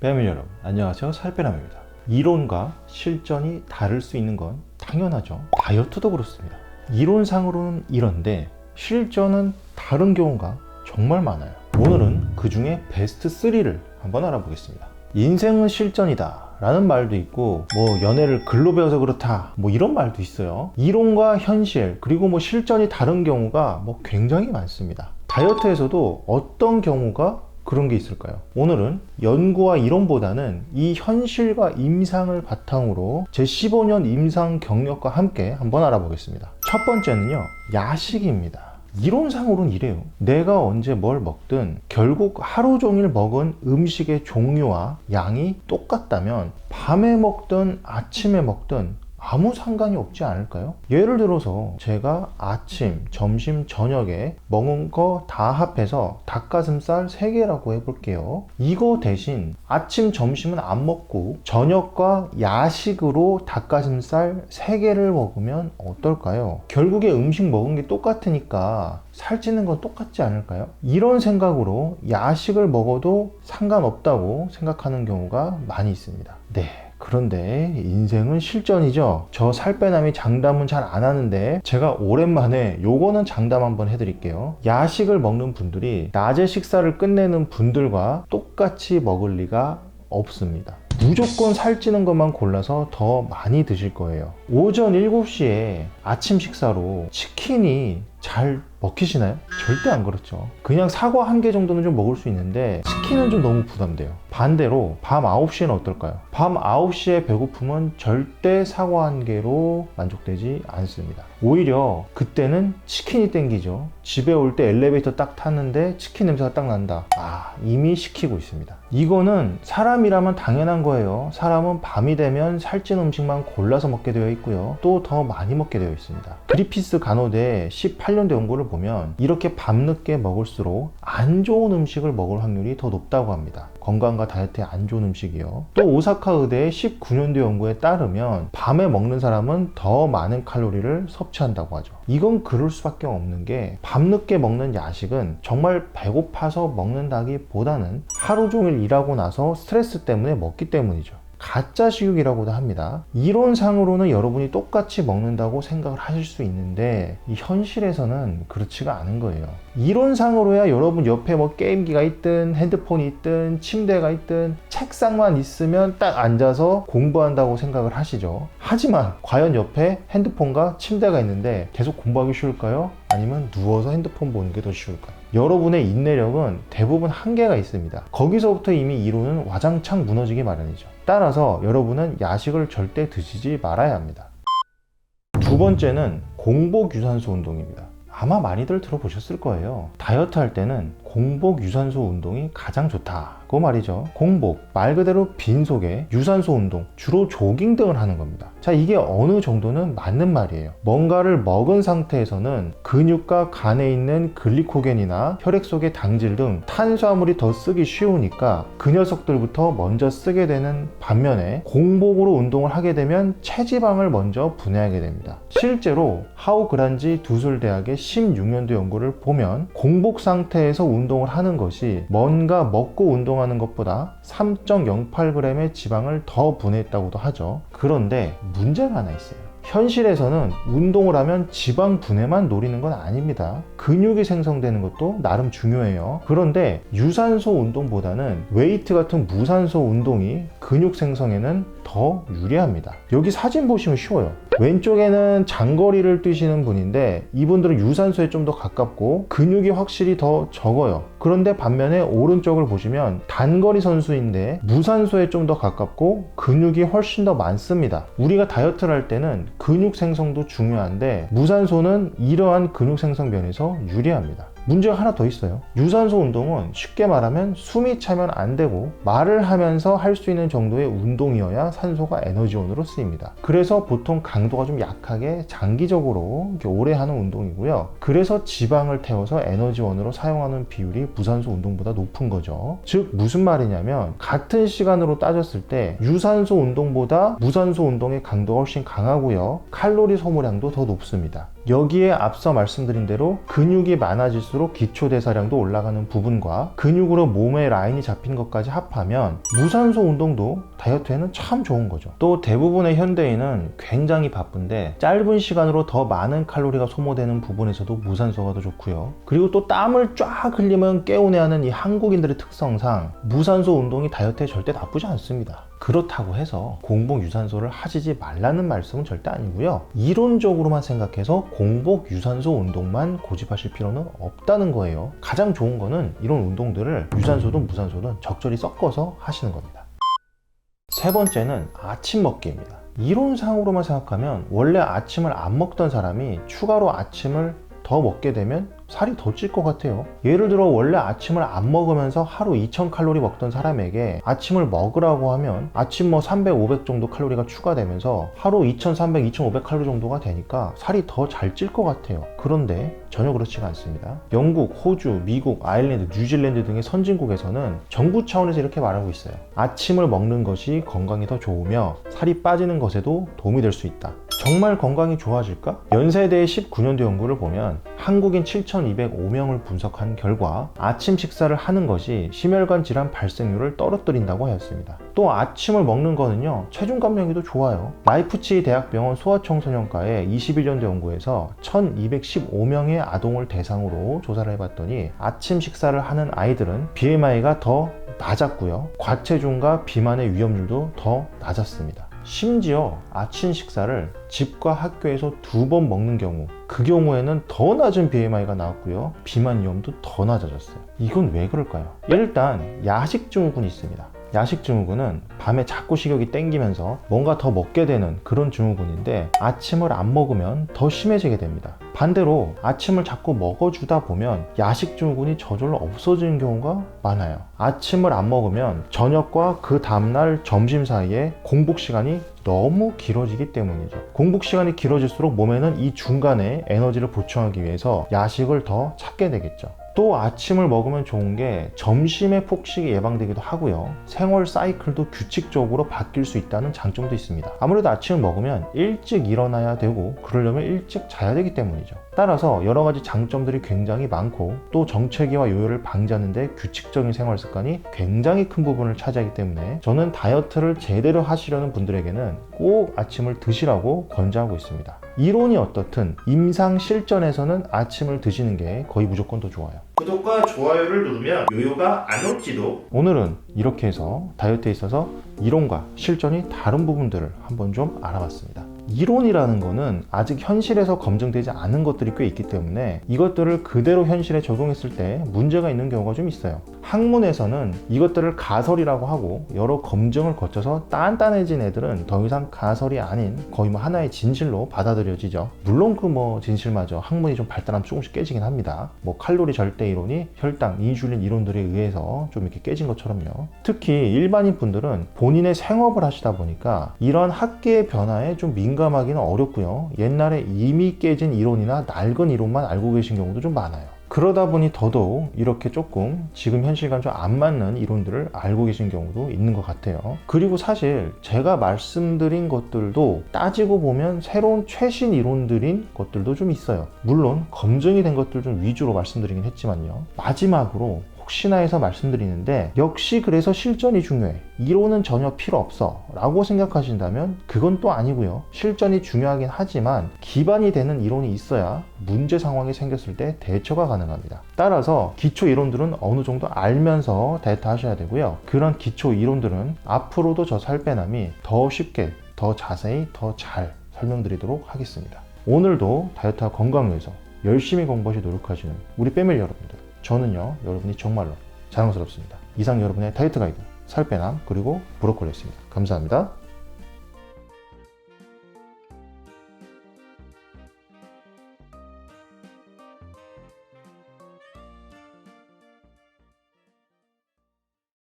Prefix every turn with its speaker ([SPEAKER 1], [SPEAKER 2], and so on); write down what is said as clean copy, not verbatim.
[SPEAKER 1] 빼밀 여러분, 안녕하세요. 살빼남입니다. 이론과 실전이 다를 수 있는 건 당연하죠. 다이어트도 그렇습니다. 이론상으로는 이런데 실전은 다른 경우가 정말 많아요. 오늘은 그 중에 베스트 3를 한번 알아보겠습니다. 인생은 실전이다 라는 말도 있고, 연애를 글로 배워서 그렇다 이런 말도 있어요. 이론과 현실 그리고 실전이 다른 경우가 굉장히 많습니다. 다이어트에서도 어떤 경우가 그런 게 있을까요? 오늘은 연구와 이론보다는 이 현실과 임상을 바탕으로 제 15년 임상 경력과 함께 한번 알아보겠습니다. 첫 번째는요, 야식입니다. 이론상으로는 이래요. 내가 언제 뭘 먹든 결국 하루 종일 먹은 음식의 종류와 양이 똑같다면 밤에 먹든 아침에 먹든 아무 상관이 없지 않을까요? 예를 들어서 제가 아침, 점심, 저녁에 먹은 거 다 합해서 닭가슴살 3개라고 해볼게요. 이거 대신 아침, 점심은 안 먹고 저녁과 야식으로 닭가슴살 3개를 먹으면 어떨까요? 결국에 음식 먹은 게 똑같으니까 살찌는 건 똑같지 않을까요? 이런 생각으로 야식을 먹어도 상관없다고 생각하는 경우가 많이 있습니다. 네. 그런데 인생은 실전이죠. 저 살빼남이 장담은 잘 안 하는데 제가 오랜만에 요거는 장담 한번 해드릴게요. 야식을 먹는 분들이 낮에 식사를 끝내는 분들과 똑같이 먹을 리가 없습니다. 무조건 살찌는 것만 골라서 더 많이 드실 거예요. 오전 7시에 아침 식사로 치킨이 잘 먹히시나요? 절대 안 그렇죠. 그냥 사과 1개 정도는 좀 먹을 수 있는데 치킨은 좀 너무 부담돼요. 반대로 밤 9시에는 어떨까요? 밤 9시에 배고픔은 절대 사과 1개로 만족되지 않습니다. 오히려 그때는 치킨이 땡기죠. 집에 올 때 엘리베이터 딱 탔는데 치킨 냄새가 딱 난다. 이미 시키고 있습니다. 이거는 사람이라면 당연한 거예요. 사람은 밤이 되면 살찐 음식만 골라서 먹게 되어 있고요. 또 더 많이 먹게 되어 있습니다. 그리피스 간호대 18년도 연구를 보면 이렇게 밤늦게 먹을수록 안 좋은 음식을 먹을 확률이 더 높다고 합니다. 건강과 다이어트에 안 좋은 음식이요. 또 오사카 의대의 19년도 연구에 따르면 밤에 먹는 사람은 더 많은 칼로리를 섭취한다고 하죠. 이건 그럴 수밖에 없는 게 밤늦게 먹는 야식은 정말 배고파서 먹는다기보다는 하루 종일 일하고 나서 스트레스 때문에 먹기 때문이죠. 가짜 식욕이라고도 합니다. 이론상으로는 여러분이 똑같이 먹는다고 생각을 하실 수 있는데 이 현실에서는 그렇지가 않은 거예요. 이론상으로야 여러분 옆에 게임기가 있든 핸드폰이 있든 침대가 있든 책상만 있으면 딱 앉아서 공부한다고 생각을 하시죠. 하지만 과연 옆에 핸드폰과 침대가 있는데 계속 공부하기 쉬울까요? 아니면 누워서 핸드폰 보는 게 더 쉬울까요? 여러분의 인내력은 대부분 한계가 있습니다. 거기서부터 이미 이론은 와장창 무너지기 마련이죠. 따라서 여러분은 야식을 절대 드시지 말아야 합니다. 두 번째는 공복 유산소 운동입니다. 아마 많이들 들어보셨을 거예요. 다이어트 할 때는 공복 유산소 운동이 가장 좋다고 말이죠. 공복, 말 그대로 빈속에 유산소 운동, 주로 조깅 등을 하는 겁니다. 자, 이게 어느 정도는 맞는 말이에요. 뭔가를 먹은 상태에서는 근육과 간에 있는 글리코겐이나 혈액 속의 당질 등 탄수화물이 더 쓰기 쉬우니까 그 녀석들부터 먼저 쓰게 되는 반면에 공복으로 운동을 하게 되면 체지방을 먼저 분해하게 됩니다. 실제로 하우 그란지 두술대학의 16년도 연구를 보면 공복 상태에서 운동을 하는 것이 뭔가 먹고 운동하는 것보다 3.08g의 지방을 더 분해했다고도 하죠. 그런데 문제가 하나 있어요. 현실에서는 운동을 하면 지방 분해만 노리는 건 아닙니다. 근육이 생성되는 것도 나름 중요해요. 그런데 유산소 운동보다는 웨이트 같은 무산소 운동이 근육 생성에는 더 유리합니다. 여기 사진 보시면 쉬워요. 왼쪽에는 장거리를 뛰시는 분인데 이분들은 유산소에 좀 더 가깝고 근육이 확실히 더 적어요. 그런데 반면에 오른쪽을 보시면 단거리 선수인데 무산소에 좀 더 가깝고 근육이 훨씬 더 많습니다. 우리가 다이어트를 할 때는 근육 생성도 중요한데 무산소는 이러한 근육 생성 면에서 유리합니다. 문제가 하나 더 있어요. 유산소 운동은 쉽게 말하면 숨이 차면 안 되고 말을 하면서 할 수 있는 정도의 운동이어야 산소가 에너지원으로 쓰입니다. 그래서 보통 강도가 좀 약하게 장기적으로 오래 하는 운동이고요. 그래서 지방을 태워서 에너지원으로 사용하는 비율이 무산소 운동보다 높은 거죠. 즉 무슨 말이냐면 같은 시간으로 따졌을 때 유산소 운동보다 무산소 운동의 강도가 훨씬 강하고요. 칼로리 소모량도 더 높습니다. 여기에 앞서 말씀드린 대로 근육이 많아질수록 갈수록 기초대사량도 올라가는 부분과 근육으로 몸의 라인이 잡힌 것까지 합하면 무산소 운동도 다이어트에는 참 좋은 거죠. 또 대부분의 현대인은 굉장히 바쁜데 짧은 시간으로 더 많은 칼로리가 소모되는 부분에서도 무산소가 더 좋고요. 그리고 또 땀을 쫙 흘리면 개운해하는 이 한국인들의 특성상 무산소 운동이 다이어트에 절대 나쁘지 않습니다. 그렇다고 해서 공복 유산소를 하시지 말라는 말씀은 절대 아니고요. 이론적으로만 생각해서 공복 유산소 운동만 고집하실 필요는 없다는 거예요. 가장 좋은 거는 이런 운동들을 유산소든 무산소든 적절히 섞어서 하시는 겁니다. 세 번째는 아침 먹기입니다. 이론상으로만 생각하면 원래 아침을 안 먹던 사람이 추가로 아침을 더 먹게 되면 살이 더 찔 것 같아요. 예를 들어 원래 아침을 안 먹으면서 하루 2000칼로리 먹던 사람에게 아침을 먹으라고 하면 아침 300, 500 정도 칼로리가 추가되면서 하루 2300, 2500 칼로리 정도가 되니까 살이 더 잘 찔 것 같아요. 그런데 전혀 그렇지가 않습니다. 영국, 호주, 미국, 아일랜드, 뉴질랜드 등의 선진국에서는 정부 차원에서 이렇게 말하고 있어요. 아침을 먹는 것이 건강에 더 좋으며 살이 빠지는 것에도 도움이 될 수 있다. 정말 건강이 좋아질까? 연세대의 19년도 연구를 보면 한국인 7,205명을 분석한 결과 아침 식사를 하는 것이 심혈관 질환 발생률을 떨어뜨린다고 하였습니다. 또 아침을 먹는 거는요, 체중 감량에도 좋아요. 라이프치히 대학병원 소아청소년과의 21년도 연구에서 1,215명의 아동을 대상으로 조사를 해봤더니 아침 식사를 하는 아이들은 BMI가 더 낮았고요. 과체중과 비만의 위험률도 더 낮았습니다. 심지어 아침 식사를 집과 학교에서 2번 먹는 경우, 그 경우에는 더 낮은 BMI가 나왔고요. 비만 위험도 더 낮아졌어요. 이건 왜 그럴까요? 일단 야식 증후군이 있습니다. 야식 증후군은 밤에 자꾸 식욕이 땡기면서 뭔가 더 먹게 되는 그런 증후군인데 아침을 안 먹으면 더 심해지게 됩니다. 반대로 아침을 자꾸 먹어주다 보면 야식 증후군이 저절로 없어지는 경우가 많아요. 아침을 안 먹으면 저녁과 그 다음날 점심 사이에 공복 시간이 너무 길어지기 때문이죠. 공복 시간이 길어질수록 몸에는 이 중간에 에너지를 보충하기 위해서 야식을 더 찾게 되겠죠. 또 아침을 먹으면 좋은 게 점심의 폭식이 예방되기도 하고요. 생활 사이클도 규칙적으로 바뀔 수 있다는 장점도 있습니다. 아무래도 아침을 먹으면 일찍 일어나야 되고 그러려면 일찍 자야 되기 때문이죠. 따라서 여러 가지 장점들이 굉장히 많고 또 정체기와 요요를 방지하는 데 규칙적인 생활 습관이 굉장히 큰 부분을 차지하기 때문에 저는 다이어트를 제대로 하시려는 분들에게는 꼭 아침을 드시라고 권장하고 있습니다. 이론이 어떻든 임상 실전에서는 아침을 드시는 게 거의 무조건 더 좋아요. 구독과 좋아요를 누르면 요요가 안 올지도. 오늘은 이렇게 해서 다이어트에 있어서 이론과 실전이 다른 부분들을 한번 좀 알아봤습니다. 이론이라는 거는 아직 현실에서 검증되지 않은 것들이 꽤 있기 때문에 이것들을 그대로 현실에 적용했을 때 문제가 있는 경우가 좀 있어요. 학문에서는 이것들을 가설이라고 하고 여러 검증을 거쳐서 단단해진 애들은 더 이상 가설이 아닌 거의 하나의 진실로 받아들여지죠. 물론 그 진실마저 학문이 좀 발달하면 조금씩 깨지긴 합니다. 칼로리 절대 이론이 혈당, 인슐린 이론들에 의해서 좀 이렇게 깨진 것처럼요. 특히 일반인 분들은 본인의 생업을 하시다 보니까 이런 학계의 변화에 좀 민감하기는 어렵고요. 옛날에 이미 깨진 이론이나 낡은 이론만 알고 계신 경우도 좀 많아요. 그러다 보니 더더욱 이렇게 조금 지금 현실과 좀 안 맞는 이론들을 알고 계신 경우도 있는 것 같아요. 그리고 사실 제가 말씀드린 것들도 따지고 보면 새로운 최신 이론들인 것들도 좀 있어요. 물론 검증이 된 것들 좀 위주로 말씀드리긴 했지만요. 마지막으로 혹시나 해서 말씀드리는데 역시 그래서 실전이 중요해, 이론은 전혀 필요 없어 라고 생각하신다면 그건 또 아니고요. 실전이 중요하긴 하지만 기반이 되는 이론이 있어야 문제 상황이 생겼을 때 대처가 가능합니다. 따라서 기초 이론들은 어느 정도 알면서 다이어트 하셔야 되고요. 그런 기초 이론들은 앞으로도 저 살빼남이 더 쉽게, 더 자세히, 더 잘 설명드리도록 하겠습니다. 오늘도 다이어트와 건강을 위해서 열심히 공부하시 노력하시는 우리 패밀리 여러분들, 저는요 여러분이 정말로 자랑스럽습니다. 이상 여러분의 다이어트 가이드 살빼남 그리고 브로콜리였습니다. 감사합니다.